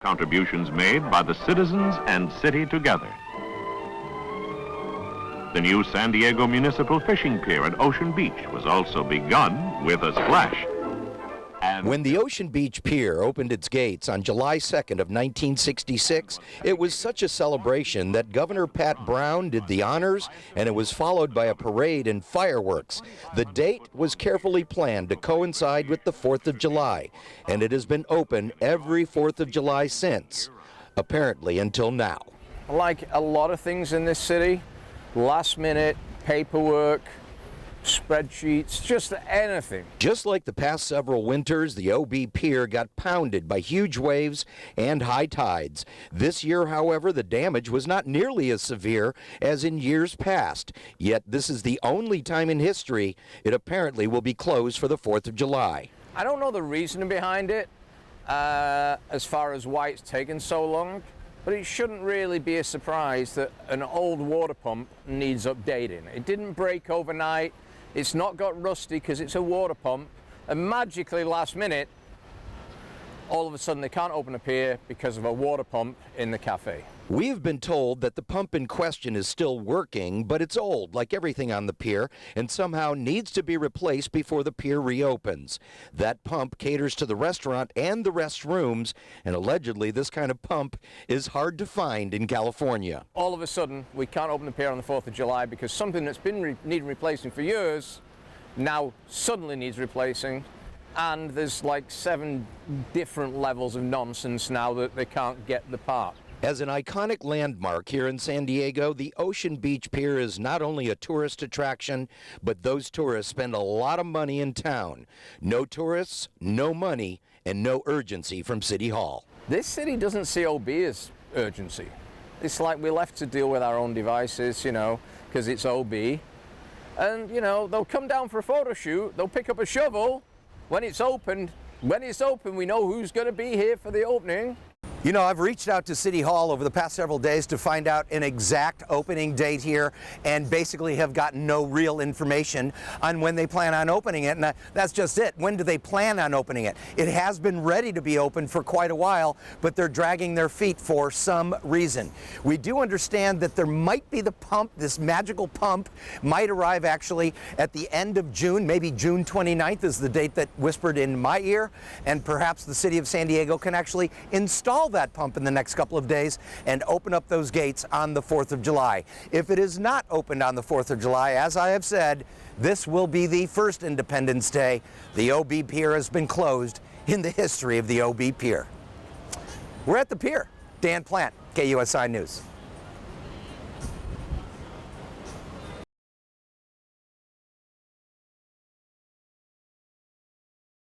Contributions made by the citizens and city together. The new San Diego Municipal Fishing Pier at Ocean Beach was also begun with a splash. And when the Ocean Beach Pier opened its gates on July 2nd of 1966, it was such a celebration that Governor Pat Brown did the honors, and it was followed by a parade and fireworks. The date was carefully planned to coincide with the 4th of July, and it has been open every 4th of July since, apparently until now. Like a lot of things in this city, last minute paperwork, spreadsheets, just anything. Just like the past several winters, the OB Pier got pounded by huge waves and high tides. This year, however, the damage was not nearly as severe as in years past. Yet this is the only time in history it apparently will be closed for the 4th of July. I don't know the reason behind it, as far as why it's taken so long, but it shouldn't really be a surprise that an old water pump needs updating. It didn't break overnight. It's not got rusty because it's a water pump, and magically last minute, all of a sudden they can't open a pier because of a water pump in the cafe. We've been told that the pump in question is still working, but it's old, like everything on the pier, and somehow needs to be replaced before the pier reopens. That pump caters to the restaurant and the restrooms, and allegedly this kind of pump is hard to find in California. All of a sudden, we can't open the pier on the 4th of July because something that's been needing replacing for years now suddenly needs replacing. And there's like 7 different levels of nonsense now that they can't get the part. As an iconic landmark here in San Diego, the Ocean Beach Pier is not only a tourist attraction, but those tourists spend a lot of money in town. No tourists, no money, and no urgency from City Hall. This city doesn't see OB as urgency. It's like we're left to deal with our own devices, you know, because it's OB. And, you know, they'll come down for a photo shoot, they'll pick up a shovel. When it's open, we know who's going to be here for the opening. You know, I've reached out to City Hall over the past several days to find out an exact opening date here, and basically have gotten no real information on when they plan on opening it. And that's just it. When do they plan on opening it? It has been ready to be opened for quite a while, but they're dragging their feet for some reason. We do understand that there might be the pump, this magical pump, might arrive actually at the end of June, maybe June 29th is the date that whispered in my ear, and perhaps the city of San Diego can actually install that pump in the next couple of days and open up those gates on the 4th of July. If it is not opened on the 4th of July, as I have said, this will be the first Independence Day the OB Pier has been closed in the history of the OB Pier. We're at the pier. Dan Plant, KUSI News.